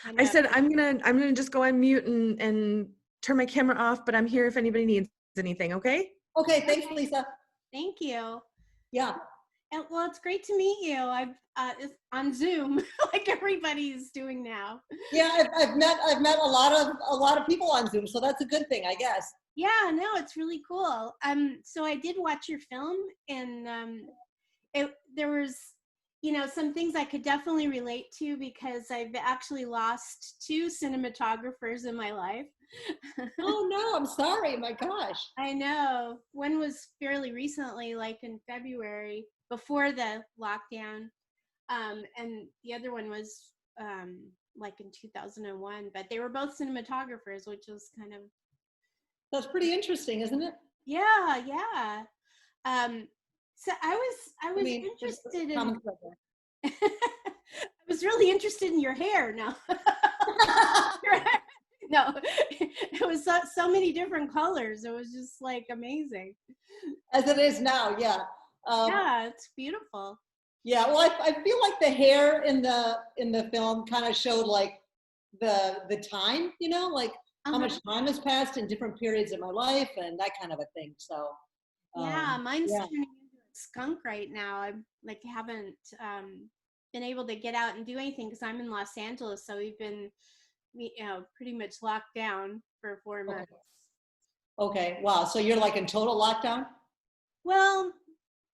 I I know. said I'm gonna just go on mute and turn my camera off, but I'm here if anybody needs anything, okay? Okay, thanks, Okay. Lisa. Thank you. Yeah. And, well, it's great to meet you. I've it's on Zoom, like everybody's doing now. Yeah, I've met a lot of people on Zoom, so that's a good thing, I guess. Yeah, no, it's really cool. So I did watch your film, and there was, some things I could definitely relate to because I've actually lost two cinematographers in my life. Oh no, I'm sorry. My gosh. I know. One was fairly recently, like in February, before the lockdown. And the other one was like in 2001. But they were both cinematographers, which was kind of, That's pretty interesting, isn't it? yeah, yeah. So I I was mean, it's interested in common thread I was really interested in your hair. No. No, it was so many different colors. It was just like amazing. as it is now. Yeah. Um, Yeah, it's beautiful. yeah. Well, I feel like the hair in the film kind of showed like the time, like how Uh-huh. much time has passed in different periods of my life and that kind of a thing. So, Yeah, mine's yeah. turning into a skunk right now. I like haven't been able to get out and do anything because I'm in Los Angeles, so we've been pretty much locked down for 4 months. Okay. Okay. Wow. So you're like in total lockdown? Well,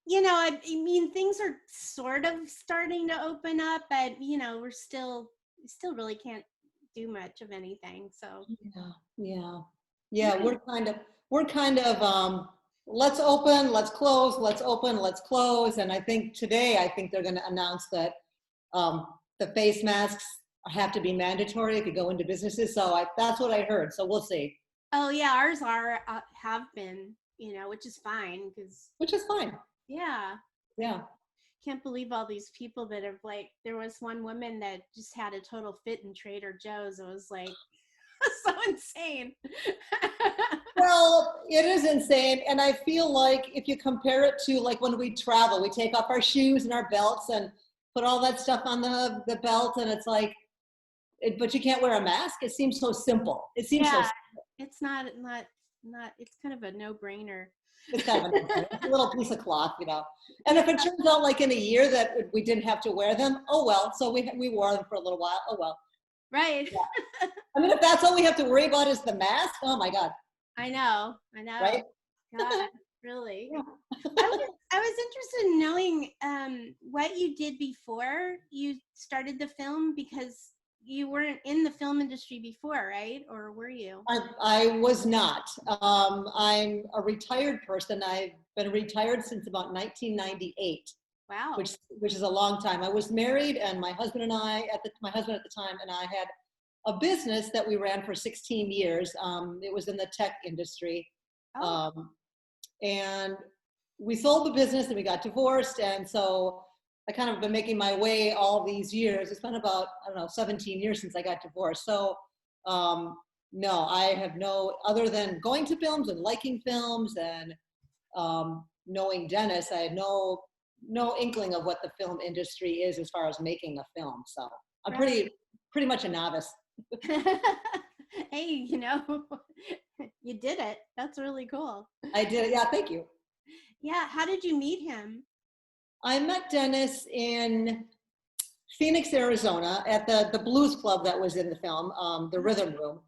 I mean, things are sort of starting to open up, but we still really can't do much of anything. So Yeah. Yeah. you Yeah. can, We're kind of let's open, let's close, let's open, let's close. And I think they're going to announce that the face masks have to be mandatory if you go into businesses. So that's what I heard. So we'll see. oh yeah, ours have been, which is fine because Which is fine. yeah, Yeah. can't believe all these people that have like. There was one woman that just had a total fit in Trader Joe's. It was like so insane. Well, it is insane. And I feel like if you compare it to like when we travel, we take off our shoes and our belts and put all that stuff on the belt. And it's like, but you can't wear a mask. It seems so simple. It seems so Yeah, simple. it's not. It's kind of a no-brainer. It's kind of it's a little piece of cloth. And Yeah, if it turns out like in a year that we didn't have to wear them, oh well. So we wore them for a little while. Oh well. right. Yeah. I mean, if that's all we have to worry about is the mask, oh my God. I know. I know. Right? God, really. Yeah. I was interested in knowing what you did before you started the film because you weren't in the film industry before, right? Or were you? I was not. I'm a retired person. I've been retired since about 1998, Wow. which is a long time. I was married, and my husband my husband at the time, and I had a business that we ran for 16 years. It was in the tech industry, Oh, um, and we sold the business, and we got divorced, and so I kind of been making my way all these years. It's been about, I don't know, 17 years since I got divorced. So no, I have other than going to films and liking films and knowing Dennis, I had no inkling of what the film industry is as far as making a film. So I'm right. pretty much a novice. Hey, you did it. That's really cool. I did it. Yeah, thank you. Yeah. How did you meet him? I met Dennis in Phoenix, Arizona at the blues club that was in the film, the Rhythm Room.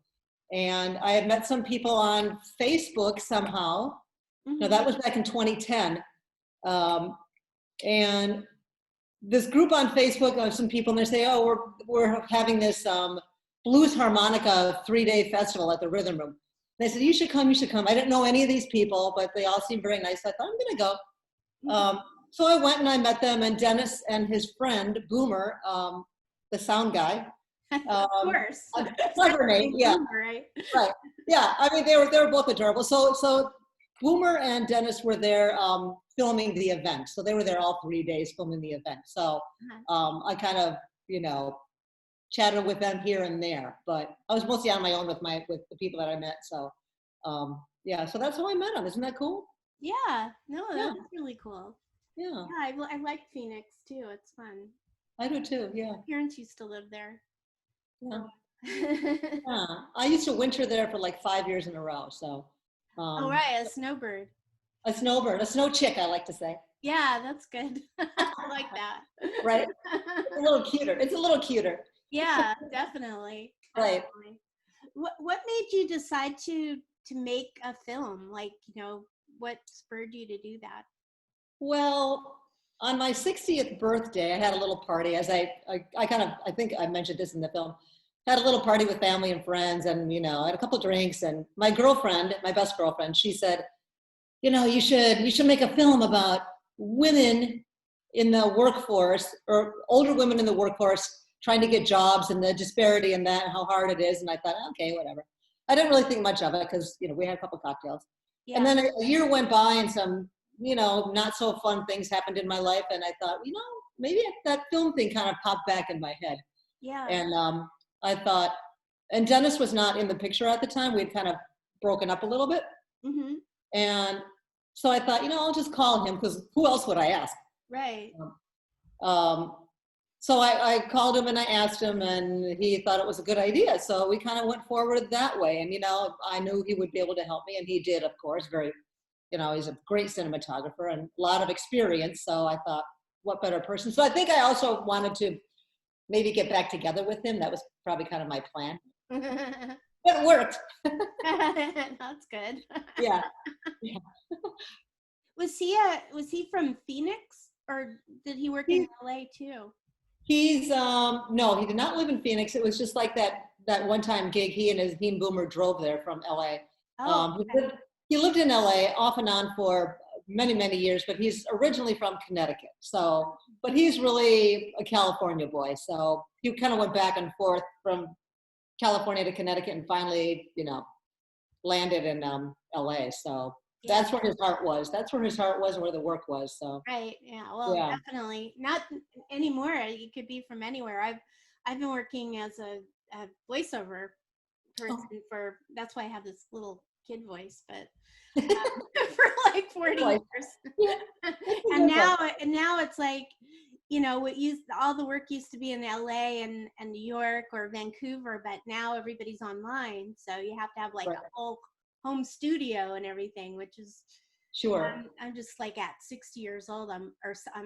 And I had met some people on Facebook somehow. No, Mm-hmm. that was back in 2010. And this group on Facebook of some people, and they say, oh, we're having this blues harmonica 3-day festival at the Rhythm Room. They said, you should come, you should come. I didn't know any of these people, but they all seemed very nice. I thought, I'm gonna go. So I went and I met them, and Dennis and his friend, Boomer, the sound guy. Of course. A clever name, yeah. Right. Right. Yeah, I mean, they were both adorable. So Boomer and Dennis were there filming the event. So they were there all 3 days filming the event. So I kind of, chatted with them here and there, but I was mostly on my own with the people that I met. So yeah, so that's how I met them. Isn't that cool? Yeah. No, Yeah. that's really cool. Yeah, Yeah, I like Phoenix too. It's fun. I do too. Yeah. My parents used to live there. Yeah. Yeah. Yeah. I used to winter there for like 5 years in a row. So, Oh, right, a snowbird. a snowbird, a snow chick, I like to say. Yeah, that's good. I like that. Right? It's a little cuter. It's a little cuter. Yeah, definitely. Right. Definitely. What made you decide to make a film? Like, what spurred you to do that? Well, on my 60th birthday, I had a little party. As I kind of, I think I mentioned this in the film. Had a little party with family and friends, and I had a couple drinks. And my girlfriend, my best girlfriend, she said, you should make a film about women in the workforce, or older women in the workforce trying to get jobs, and the disparity in that, and how hard it is. And I thought, okay, whatever. I didn't really think much of it because we had a couple cocktails. And Yeah. then a year went by, and some not so fun things happened in my life, and I thought, maybe that film thing kind of popped back in my head. Yeah. And I thought, and Dennis was not in the picture at the time. We'd kind of broken up a little bit. Mm-hmm. And so I thought, I'll just call him, because who else would I ask? Right. Um, so I called him and I asked him, and he thought it was a good idea. So we kind of went forward that way. And, I knew he would be able to help me, and he did, of course. He's a great cinematographer and a lot of experience. So I thought, what better person? So I think I also wanted to maybe get back together with him. That was probably kind of my plan. It worked. That's good. Yeah. Yeah. Was he from Phoenix, or did he work in LA too? He's no, he did not live in Phoenix. It was just like that one time gig. He and Boomer drove there from LA. Oh, okay. He lived in LA off and on for many, many years, but he's originally from Connecticut. So, but he's really a California boy. So he kind of went back and forth from California to Connecticut, and finally, landed in LA. So Yeah. that's where his heart was. That's where his heart was, and where the work was. So Right. Yeah. Well, yeah. definitely not anymore. You could be from anywhere. I've been working as a voiceover person for. That's why I have this little kid voice, but for like 40 years. Yeah. and now it's like, all the work used to be in LA and New York or Vancouver, but now everybody's online, so you have to have like Right. a whole home studio and everything, which is Sure. I'm just like at 60 years old. I'm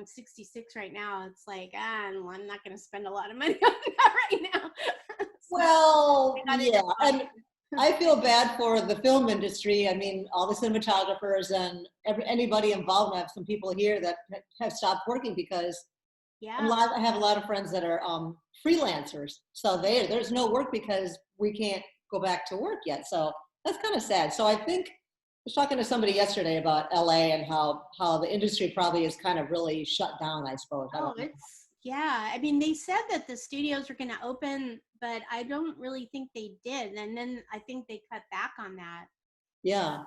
66 right now. It's like, I'm not going to spend a lot of money on that right now. Well, yeah, and I feel bad for the film industry. I mean, all the cinematographers and anybody involved. I have some people here that have stopped working because Yeah. I have a lot of friends that are freelancers. So there's no work because we can't go back to work yet. So that's kind of sad. So I think I was talking to somebody yesterday about LA and how the industry probably is kind of really shut down, I suppose. I don't know. Yeah. I mean, they said that the studios were going to open, but I don't really think they did. And then I think they cut back on that. Yeah.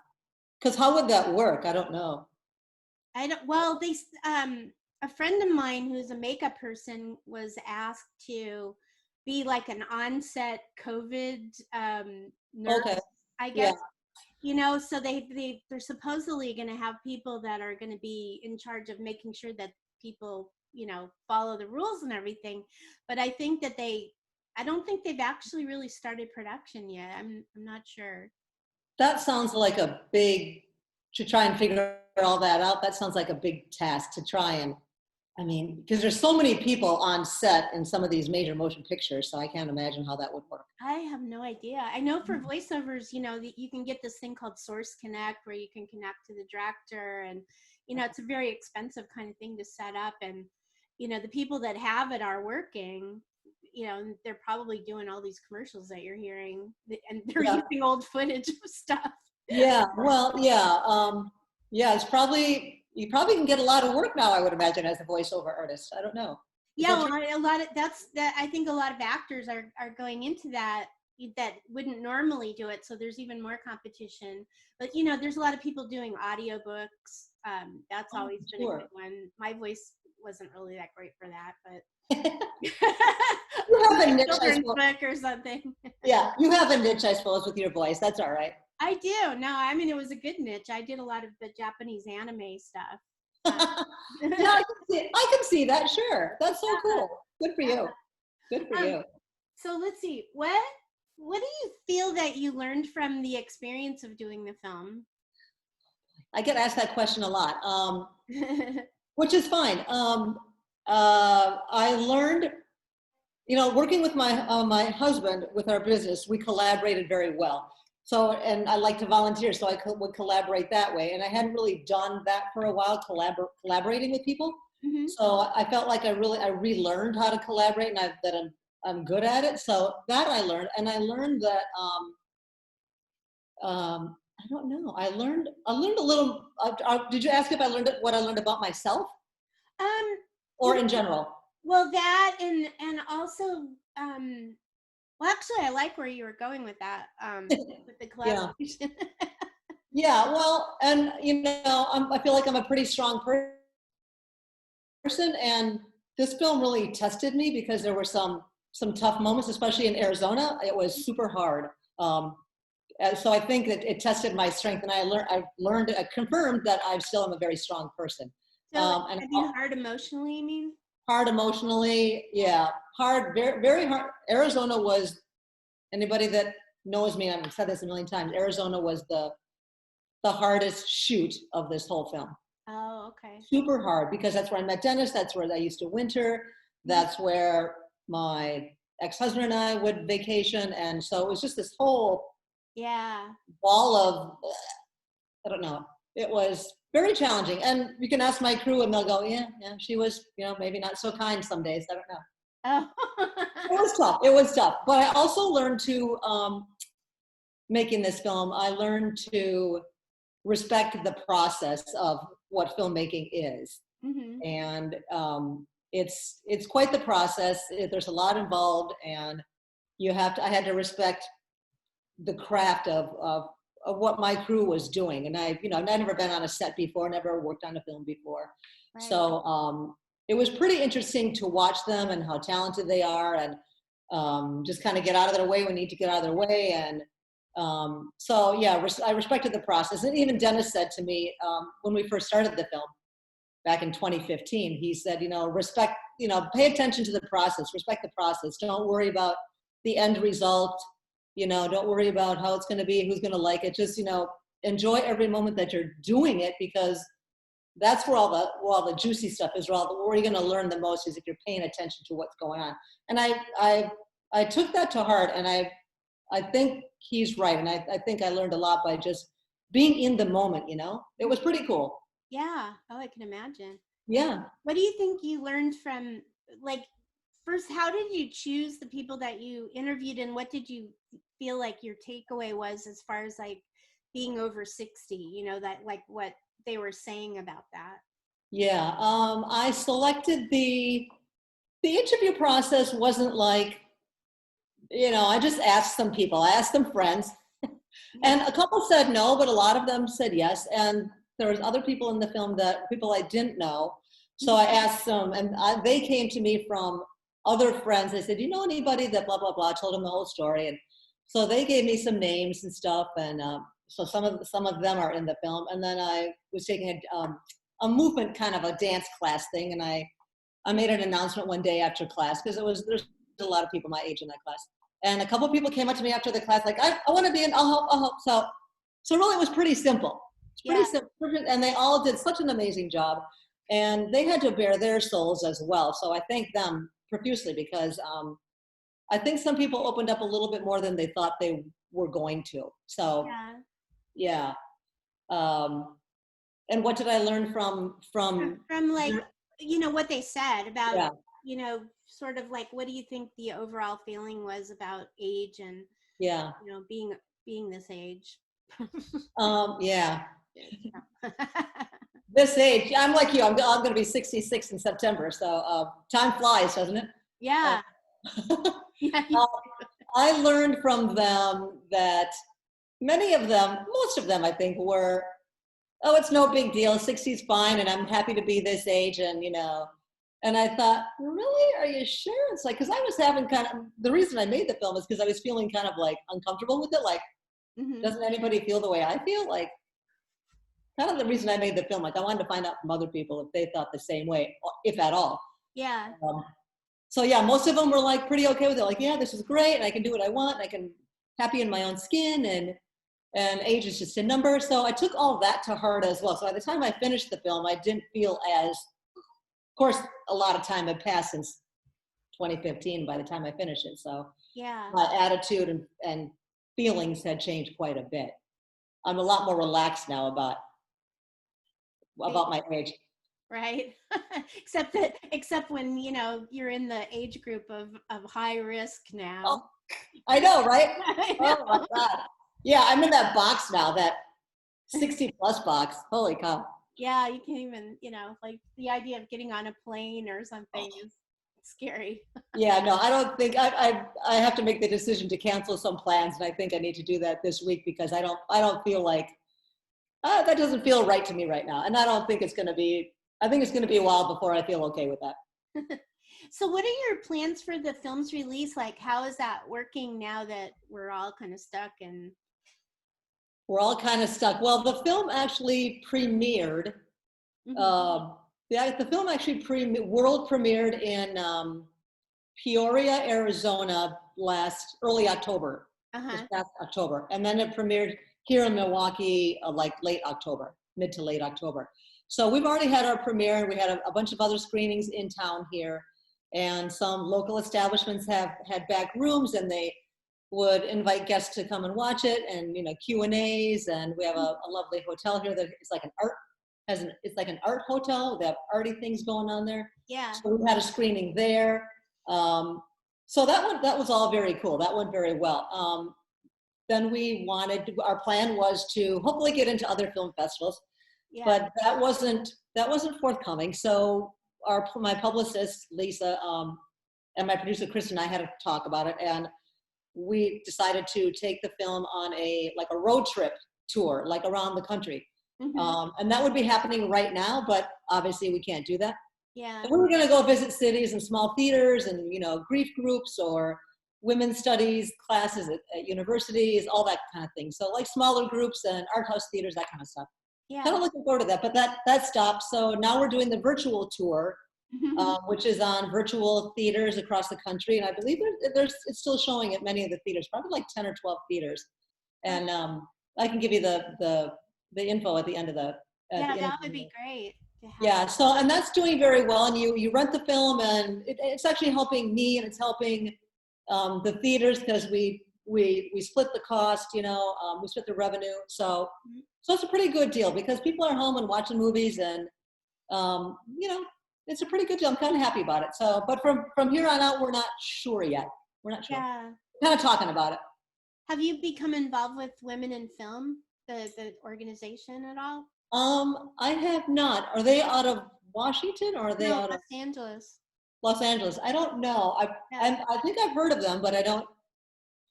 Because how would that work? I don't know. Well, a friend of mine who's a makeup person was asked to be like an onset COVID nurse, Okay. I guess. Yeah. So they're supposedly going to have people that are going to be in charge of making sure that people, follow the rules and everything. But I think that I don't think they've actually really started production yet. I'm not sure. That sounds like a big, to try and figure all that out. That sounds like a big task to try and, I mean, because there's so many people on set in some of these major motion pictures, so I can't imagine how that would work. I have no idea. I know for voiceovers, you can get this thing called Source Connect where you can connect to the director, and, it's a very expensive kind of thing to set up. And, the people that have it are working, they're probably doing all these commercials that you're hearing, and they're using old footage of stuff. Yeah, well, yeah. Yeah, you probably can get a lot of work now, I would imagine, as a voiceover artist. I don't know. Yeah, well, a lot of I think a lot of actors are going into that wouldn't normally do it, so there's even more competition. But there's a lot of people doing audiobooks. That's always been a good one. My voice wasn't really that great for that, but you have a niche, children's book or something. Yeah, you have a niche, I suppose, with your voice. That's all right. I do. No, I mean, it was a good niche. I did a lot of the Japanese anime stuff. Yeah, I can see that. Sure, that's so cool. Good for you. Good for you. So let's see. What do you feel that you learned from the experience of doing the film? I get asked that question a lot, which is fine. I learned, working with my husband with our business, we collaborated very well. So, and I like to volunteer, so would collaborate that way. And I hadn't really done that for a while, collaborating with people. Mhm. So I felt like I relearned how to collaborate, and that I'm good at it. So that I learned, and I learned that I don't know. I learned a little. Did you ask if I learned what I learned about myself, Um, or in general? well, that and also, well, actually, I like where you were going with that, with the Yeah. collaboration. Yeah. Well, and I feel like I'm a pretty strong person, and this film really tested me because there were some tough moments, especially in Arizona. It was super hard. So I think that it tested my strength, and I confirmed that I still am a very strong person. So, And I mean, hard emotionally, you mean? hard emotionally, yeah, hard, very, very hard. Arizona was, anybody that knows me, I've said this a million times, Arizona was the hardest shoot of this whole film. Oh, okay. Super hard, because that's where I met Dennis, that's where I used to winter, that's where my ex-husband and I would vacation, and so it was just this whole Yeah. ball of, I don't know, it was very challenging. And you can ask my crew and they'll go, yeah, she was, maybe not so kind some days, I don't know. Oh. It was tough, but I also learned to, making this film, I learned to respect the process of what filmmaking is. Mhm. And it's quite the process. There's a lot involved, and I had to respect the craft of what my crew was doing. And I've never been on a set before, never worked on a film before. Right. So it was pretty interesting to watch them and how talented they are, and just kind of get out of their way when we need to get out of their way. And so yeah, I respected the process. And even Dennis said to me, when we first started the film back in 2015, he said, respect, pay attention to the process, respect the process. Don't worry about the end result. Don't worry about how it's going to be, who's going to like it. Just, enjoy every moment that you're doing it, because that's where all the juicy stuff is, where you're going to learn the most is if you're paying attention to what's going on. And I took that to heart, and I think he's right. And I think I learned a lot by just being in the moment, it was pretty cool. Yeah. Oh, I can imagine. Yeah. What do you think you learned from, like, first, how did you choose the people that you interviewed, and what did you feel like your takeaway was as far as like being over 60, that like what they were saying about that? Yeah. I selected the interview process wasn't like, I just asked some people, I asked some friends, and a couple said no, but a lot of them said yes. And there was other people in the film people I didn't know. So I asked them, and they came to me from other friends. They said, "You know anybody that blah, blah, blah?" I told them the whole story. And so they gave me some names and stuff. And so some of them are in the film. And then I was taking a movement, kind of a dance class thing. And I made an announcement one day after class, because there's a lot of people my age in that class. And a couple of people came up to me after the class, like, I want to be in, I'll help. So really it was pretty simple. It's pretty simple. And they all did such an amazing job. And they had to bare their souls as well. So I thank them profusely, because I think some people opened up a little bit more than they thought they were going to. So yeah. And what did I learn from like, what they said about, yeah. Sort of like, what do you think the overall feeling was about age and, yeah. being this age? Yeah. This age, I'm like you. I'm going to be 66 in September, so time flies, doesn't it? Yeah. I learned from them that most of them, I think, were, oh, it's no big deal. 60's fine, and I'm happy to be this age, and And I thought, really? Are you sure? It's like, because I was having the reason I made the film is because I was feeling kind of like uncomfortable with it. Like, doesn't anybody feel the way I feel? Like, kind of the reason I made the film. Like, I wanted to find out from other people if they thought the same way, if at all. Yeah. So yeah, most of them were like pretty okay with it. Like, yeah, this is great, and I can do what I want, and I can happy in my own skin, and age is just a number. So I took all that to heart as well. So by the time I finished the film, I didn't feel as, of course, a lot of time had passed since 2015 by the time I finished it. So Yeah. my attitude and feelings had changed quite a bit. I'm a lot more relaxed now about my age. Right. Except when, you know, you're in the age group of high risk Oh, now. I know, right? I Oh my know. God. Yeah, I'm in that box now, that 60 plus box. Holy cow. Yeah, you can't even, you know, like the idea of getting on a plane or something is scary. Yeah, no, I don't think I have to make the decision to cancel some plans, and I think I need to do that this week because I don't feel like that doesn't feel right to me right now, and I don't think it's going to be. I think it's going to be a while before I feel okay with that. So what are your plans for the film's release? Like, how is that working now that we're all kind of stuck and We're all kind of stuck. Well, the film actually premiered. Um, the film actually world premiered in Peoria, Arizona early October, this uh-huh. past October. And then it premiered here in Milwaukee, like late October, mid to late October. So we've already had our premiere, and we had a bunch of other screenings in town here. And some local establishments have had back rooms, and they would invite guests to come and watch it, and Q&As. And we have a lovely hotel here that is like it's like an art hotel. They have arty things going on there. Yeah. So we had a screening there. So that was all very cool. That went very well. Then our plan was to hopefully get into other film festivals, Yeah. but that wasn't forthcoming. So my publicist Lisa and my producer Chris and I had a talk about it, and we decided to take the film on a road trip tour, like around the country. And that would be happening right now, but obviously we can't do that. Yeah. And we were going to go visit cities and small theaters and, grief groups or women's studies classes at universities, all that kind of thing. So like smaller groups and art house theaters, that kind of stuff. Yeah. Kind of looking forward to that, but that stopped. So now we're doing the virtual tour, which is on virtual theaters across the country. And I believe it's still showing at many of the theaters, probably like 10 or 12 theaters. And I can give you the info at the end of the that would be great. Yeah, so, and that's doing very well, and you rent the film, and it's actually helping me, and it's helping the theaters because we split the cost, we split the revenue, so it's a pretty good deal because people are home and watching movies, and it's a pretty good deal. I'm kind of happy about it. So, but from here on out, we're not sure yet. We're not sure. Yeah. We're kind of talking about it. Have you become involved with Women in Film, the organization at all? I have not. Are they out of Washington or are they out of Los Angeles? Los Angeles? I don't know. I think I've heard of them, but I don't.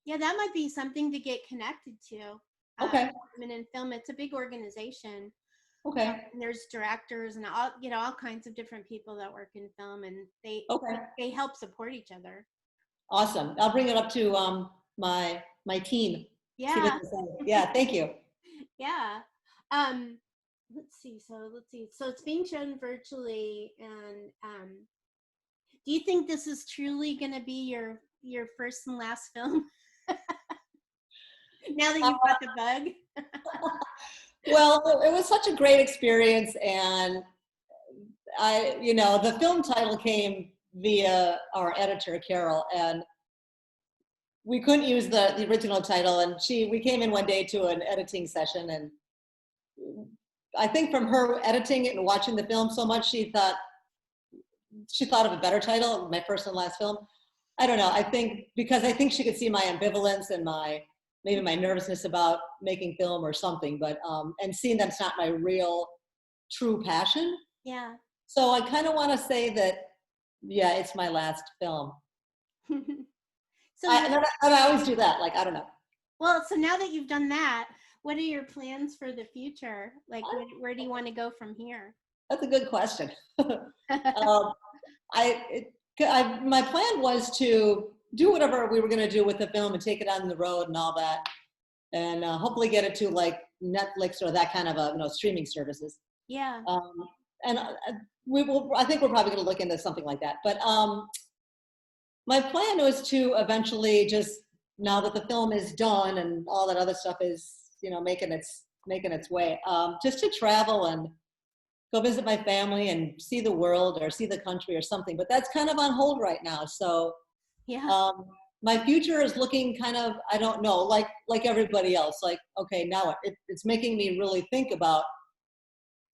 Yeah, that might be something to get connected to. Okay. Women in Film. It's a big organization. Okay. And there's directors and all kinds of different people that work in film, and they help support each other. Awesome. I'll bring it up to my team. Yeah. Yeah. Thank you. Yeah. Let's see. So it's being shown virtually, and do you think this is truly going to be your first and last film? Now that you've got the bug. Well, it was such a great experience, and the film title came via our editor Carol, and we couldn't use the original title, and we came in one day to an editing session, and I think from her editing it and watching the film so much, she thought of a better title, my first and last film. I don't know. I think she could see my ambivalence and maybe my nervousness about making film or something, but and seeing that's not my real true passion. Yeah. So I kind of want to say that, yeah, it's my last film. So I always do that. Like, I don't know. Well, so now that you've done that, what are your plans for the future? Like, where do you want to go from here? That's a good question. My plan was to do whatever we were going to do with the film and take it on the road and all that, and hopefully get it to like Netflix or that kind of streaming services. Yeah. And I think we're probably going to look into something like that. But My plan was to eventually just, now that the film is done and all that other stuff is, making its way, just to travel and go visit my family and see the world or see the country or something. But that's kind of on hold right now. So Yeah. my future is looking kind of, I don't know, like everybody else. Like, okay, now it's making me really think about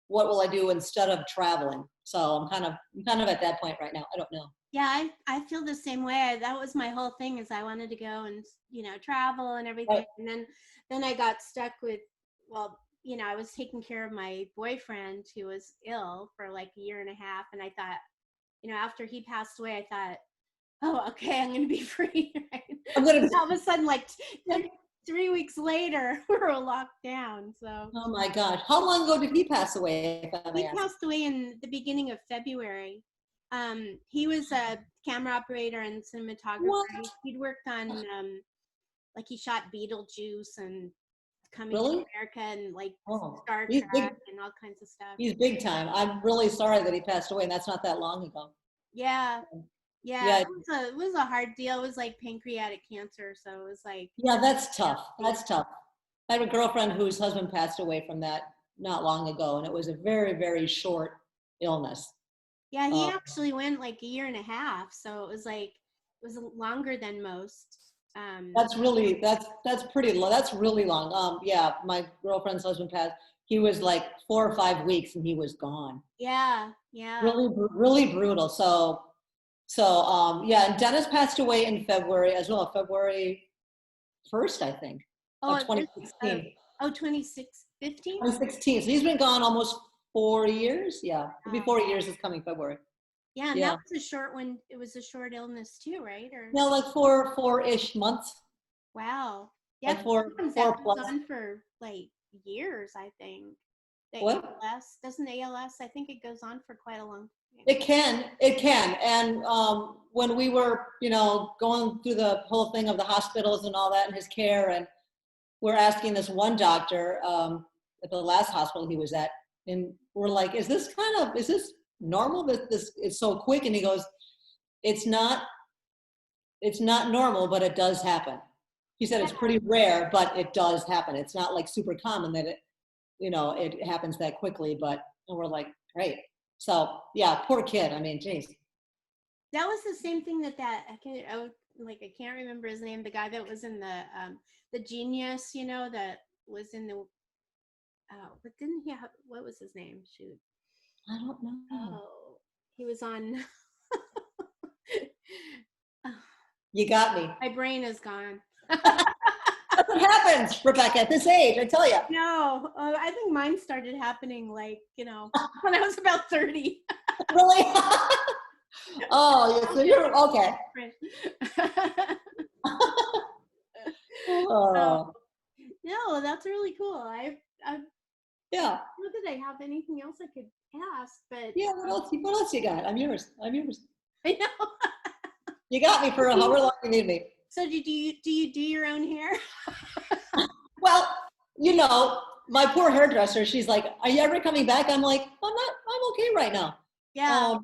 what will I do instead of traveling. So I'm kind of at that point right now. I don't know. Yeah, I feel the same way. That was my whole thing, is I wanted to go and, travel and everything. Right. And then I got stuck with, well, I was taking care of my boyfriend who was ill for like a year and a half. And I thought, after he passed away, I thought, oh, okay, I'm going to be free. Right? I'm gonna. All of a sudden, like 3 weeks later, we're locked down. So. Oh my God! How long ago did he pass away? If I may He ask? passed away in the beginning of February. He was a camera operator and cinematographer. What? He'd worked on, like he shot Beetlejuice and Coming to Really? America and like Oh, Star he's big. Trek and all kinds of stuff. He's big time. I'm really sorry that he passed away, and that's not that long ago. Yeah, yeah. Yeah, It was a hard deal. It was like pancreatic cancer, so it was like. yeah, that's tough. Yeah. That's tough. I have a girlfriend whose husband passed away from that not long ago, and it was a very, very short illness. Yeah, he Uh, actually went like a year and a half, so it was longer than most. that's pretty low. That's really long. Yeah, my girlfriend's husband passed. He was like 4 or 5 weeks, and he was gone. Yeah, yeah. Really, really brutal. So, yeah, and Dennis passed away in February as well, February 1st, I think, Oh, of this, 2016. 15? 2016. So he's been gone almost 4 years. Yeah, it'll be Wow. 4 years this coming February. Yeah, and Yeah, that was a short one. It was a short illness too, right? Or no, like four-ish months, wow. Yeah, like 'cause four, sometimes that four goes plus. on for like years, I think. The What? ALS, doesn't ALS, I think it goes on for quite a long time. It can. And when we were, going through the whole thing of the hospitals and all that and his care, and we're asking this one doctor at the last hospital he was at, and we're like, is this normal that this is so quick? And he goes, it's not normal, but it does happen. He said it's pretty rare, but it does happen. It's not like super common that it happens that quickly, and we're like, great. So yeah, poor kid. I mean, geez. That was the same thing I can't remember his name, the guy that was in the Genius, that was in the but didn't he have, what was his name? Shoot. I don't know. Oh, he was on. You got me. My brain is gone. That's what happens, Rebecca, at this age, I tell you. No, I think mine started happening when I was about 30. Really? Oh, so you're okay. Oh, No, that's really cool. I yeah. not that I have anything else I could ask, but Yeah, what else you got? I'm yours. I know. You got me for however long you need me. So do you do your own hair? Well, my poor hairdresser, she's like, are you ever coming back? I'm like, I'm okay right now. Yeah.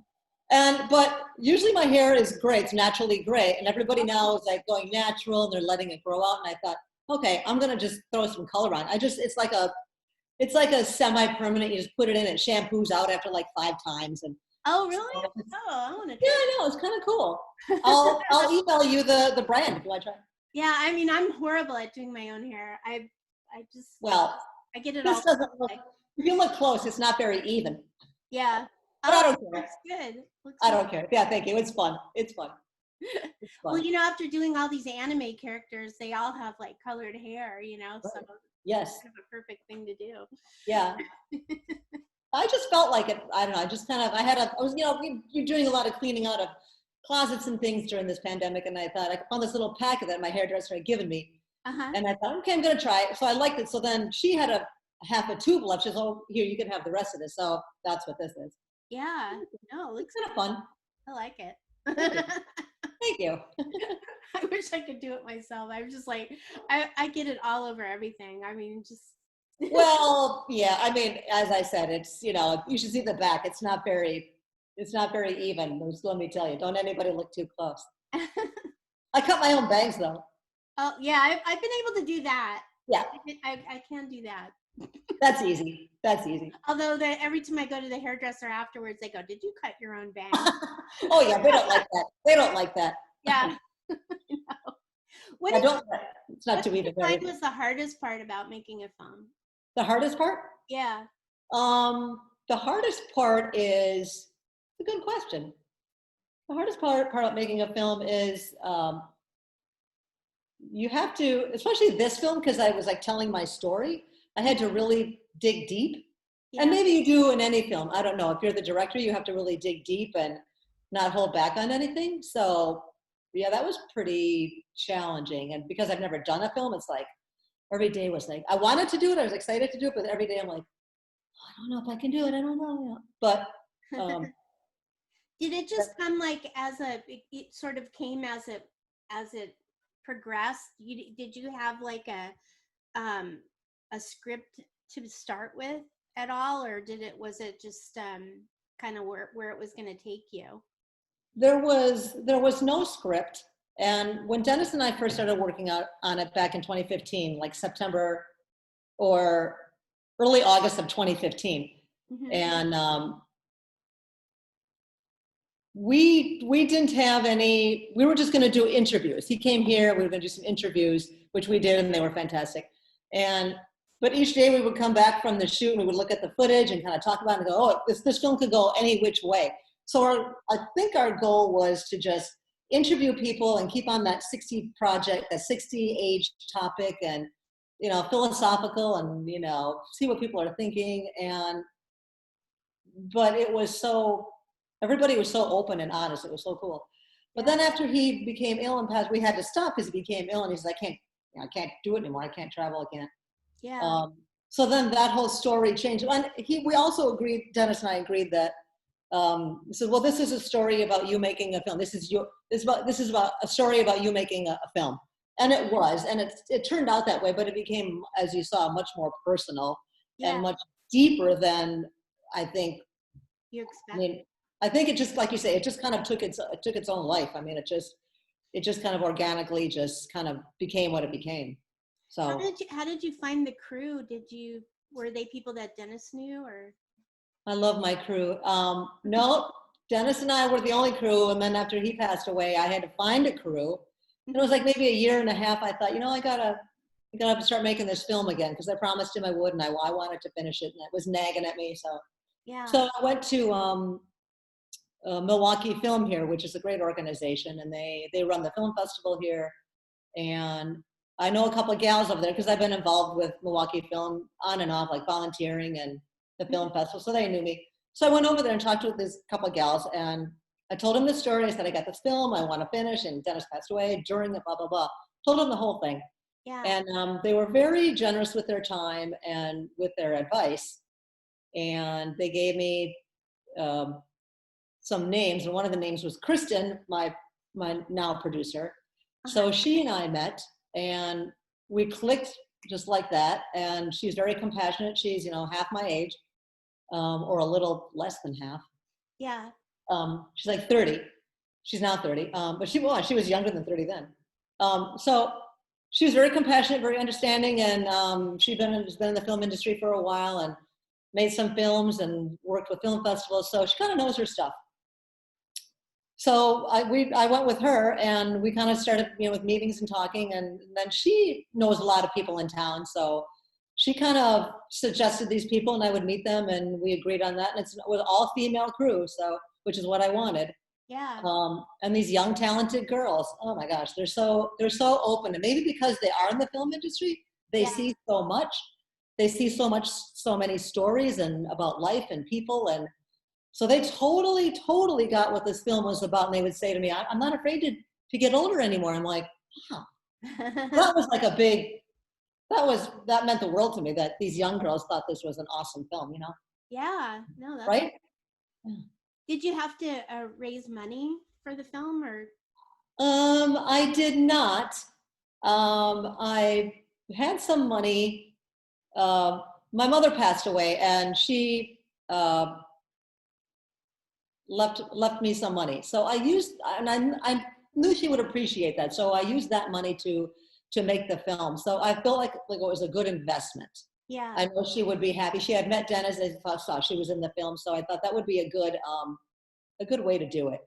But usually my hair is gray, it's naturally gray, and everybody now is like going natural and they're letting it grow out. And I thought, okay, I'm gonna just throw some color on. It's like a semi-permanent. You just put it in, it shampoos out after like 5 times. And Oh, really? I want to. yeah, I know, it's kind of cool. I'll email you the brand if you want to try. Yeah, I mean, I'm horrible at doing my own hair. I just I get it This all. doesn't look. If you look close, it's not very even. Yeah. But I don't care. Looks good. I don't care. Yeah, thank you. It's fun. It's fun. Well, after doing all these anime characters, they all have like colored hair, so Yes. it's kind of a perfect thing to do. Yeah. I just felt like it. I don't know. I just kind of. I was, you're doing a lot of cleaning out of closets and things during this pandemic, and I thought I found this little packet that my hairdresser had given me, and I thought, okay, I'm gonna try it. So I liked it. So then she had a half a tube left. She says, oh, here, you can have the rest of this. So that's what this is. Yeah. No, it looks kind of fun. I like it. Thank you. I wish I could do it myself. I'm just like, I get it all over everything. I mean, just. Well, yeah. I mean, as I said, it's, you should see the back. It's not very even. Just let me tell you, don't anybody look too close. I cut my own bangs though. Oh yeah, I've been able to do that. Yeah, I can do that. that's easy. That's easy. Although every time I go to the hairdresser afterwards, they go, "Did you cut your own bang?" Oh yeah, they don't like that. They don't like that. Yeah. No. What I did don't. It's not what too did you even. find was the hardest part about making a film? The hardest part? Yeah. The hardest part is a good question. The hardest part of making a film is you have to, especially this film, because I was like telling my story. I had to really dig deep. And Yeah. maybe you do in any film. I don't know. If you're the director, you have to really dig deep and not hold back on anything. So yeah, that was pretty challenging. And because I've never done a film, it's like every day was like, I wanted to do it. I was excited to do it, but every day I'm like, I don't know if I can do it. I don't know. But Did it just come like as it sort of came as it progressed? Did you have like a script to start with at all, or was it just kind of where it was going to take you? there was no script. And when Dennis and I first started working on it back in 2015, like September or early August of 2015, Mm-hmm. and we didn't have any. We were just going to do interviews. He came here. We were going to do some interviews, which we did, and they were fantastic. But each day we would come back from the shoot and we would look at the footage and kind of talk about it and go, oh, this film could go any which way. So I think our goal was to just interview people and keep on that 60 project, that 60 age topic, and philosophical, and see what people are thinking. But it was everybody was so open and honest. It was so cool. But then after he became ill and passed, we had to stop because he became ill, and he's like, I can't do it anymore. I can't travel. I can't. Yeah. So then that whole story changed. And we also agreed, Dennis and I agreed that, so, well, this is a story about you making a film. This is about a story about you making a film. And it was, and it turned out that way, but it became, as you saw, much more personal and much deeper than I think you expect. I mean, I think it just, like you say, it just kind of took its own life. I mean, it just kind of organically just kind of became what it became. So how did you find the crew? Were they people that Dennis knew, or? I love my crew. No, Dennis and I were the only crew, and then after he passed away, I had to find a crew. And it was like maybe a year and a half. I thought, I gotta start making this film again, because I promised him I would, and I wanted to finish it, and it was nagging at me. So yeah. So I went to Milwaukee Film here, which is a great organization, and they run the film festival here. And I know a couple of gals over there because I've been involved with Milwaukee Film on and off, like volunteering and the film festival, so they knew me. So I went over there and talked to this couple of gals, and I told them the story. I said, I got this film, I want to finish, and Dennis passed away during the blah, blah, blah. Told them the whole thing. Yeah. And they were very generous with their time and with their advice. And they gave me some names, and one of the names was Kristen, my now producer. So she and I met, and we clicked just like that. And she's very compassionate. She's half my age, or a little less than half. Yeah. She's like 30. She's now 30, but she was younger than 30 then. So she was very compassionate, very understanding, and she's been in the film industry for a while and made some films and worked with film festivals, so she kind of knows her stuff. So I went with her, and we kind of started with meetings and talking, and then she knows a lot of people in town, so she kind of suggested these people, and I would meet them, and we agreed on that. And it was all female crew, so which is what I wanted. Yeah. And these young talented girls, oh my gosh, they're so open, and maybe because they are in the film industry, they see so much. They see so many stories and about life and people. And so they totally got what this film was about. And they would say to me, I'm not afraid to get older anymore. I'm like, wow. That was like that meant the world to me, that these young girls thought this was an awesome film, Yeah, no, that's right? Did you have to raise money for the film, or? I did not. I had some money. My mother passed away, and she left me some money. So I used, and knew she would appreciate that. So I used that money to make the film. So I felt like it was a good investment. Yeah. I know she would be happy. She had met Dennis. I saw she was in the film, so I thought that would be a good way to do it.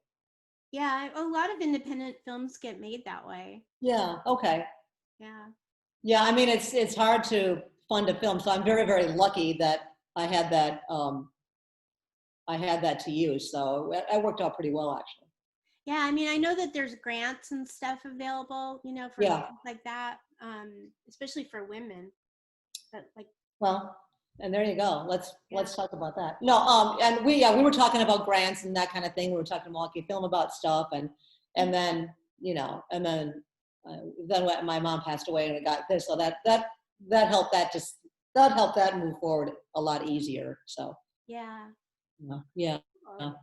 Yeah, a lot of independent films get made that way. Yeah. Okay. Yeah. Yeah. I mean, it's hard to fund a film, so I'm very, very lucky that I had that. I had that to use, so it worked out pretty well, actually. Yeah, I mean, I know that there's grants and stuff available, for Yeah. things like that, especially for women. But like, Well, and there you go. Let's talk about that. No, and we were talking about grants and that kind of thing. We were talking to Milwaukee Film about stuff, and then then when my mom passed away and we got this, so that helped that move forward a lot easier. So yeah. yeah. Well,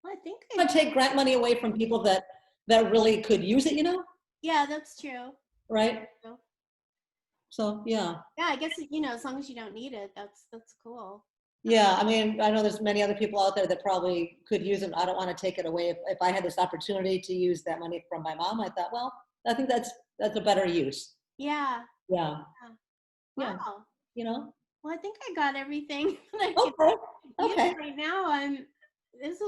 I think I take grant money away from people that really could use it, yeah, that's true. right? So yeah. Yeah, I guess as long as you don't need it, that's cool. Yeah, I mean, I know there's many other people out there that probably could use it. I don't want to take it away. If I had this opportunity to use that money from my mom, I thought, well, I think that's a better use. Yeah. Yeah. Wow. Yeah. Well, I think I got everything that I Okay. can use Okay. right now. This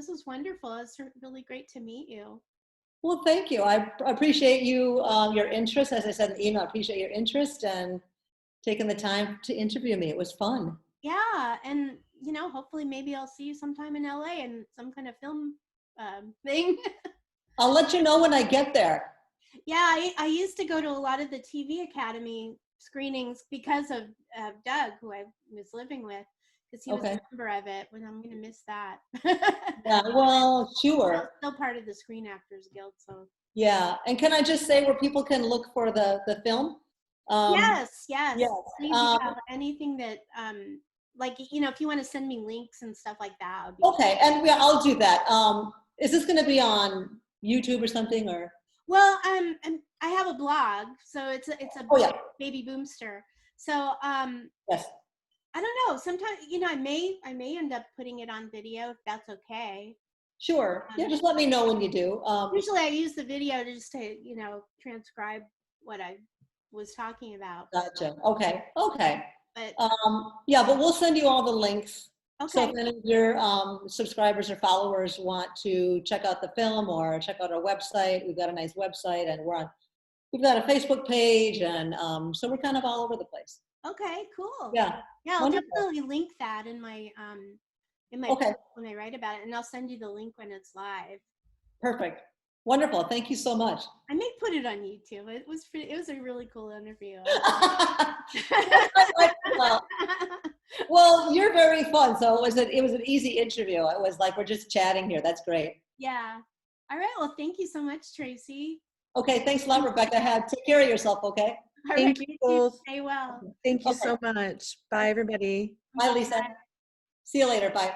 was wonderful. It's really great to meet you. Well, thank you. I appreciate you, your interest. As I said in the email, I appreciate your interest and taking the time to interview me. It was fun. Yeah, and hopefully maybe I'll see you sometime in LA in some kind of film thing. I'll let you know when I get there. Yeah, I used to go to a lot of the TV Academy screenings because of Doug, who I was living with, because he was a member of it. When I'm going to miss that. Yeah, well, sure. Still part of the Screen Actors Guild, so. Yeah, and can I just say where people can look for the film? Yes. Yes. Please, anything that like if you want to send me links and stuff like that. Would be okay, and yeah, I'll do that. Is this going to be on YouTube or something, or? Well, I have a blog, so it's a Baby Boomster. So yes. I don't know. Sometimes I may end up putting it on video if that's okay. Sure. Yeah, just let me know when you do. Usually I use the video just to transcribe what I was talking about. Gotcha. Okay. But yeah, but we'll send you all the links. Okay. So if any of your subscribers or followers want to check out the film or check out our website, we've got a nice website, and we've got a Facebook page, and so we're kind of all over the place. Okay, cool. Yeah. Yeah, I'll wonderful. definitely link that in my okay. when I write about it, and I'll send you the link when it's live. Perfect. Wonderful. Thank you so much. I may put it on YouTube. It was a really cool interview. Well, you're very fun. So it was an easy interview. It was like we're just chatting here. That's great. Yeah. All right. Well, thank you so much, Tracy. Okay. Thanks a lot, Rebecca. Take care of yourself. Okay. Thank you both. Stay well. Thank you so much. Bye, everybody. Bye, Lisa. See you later. Bye.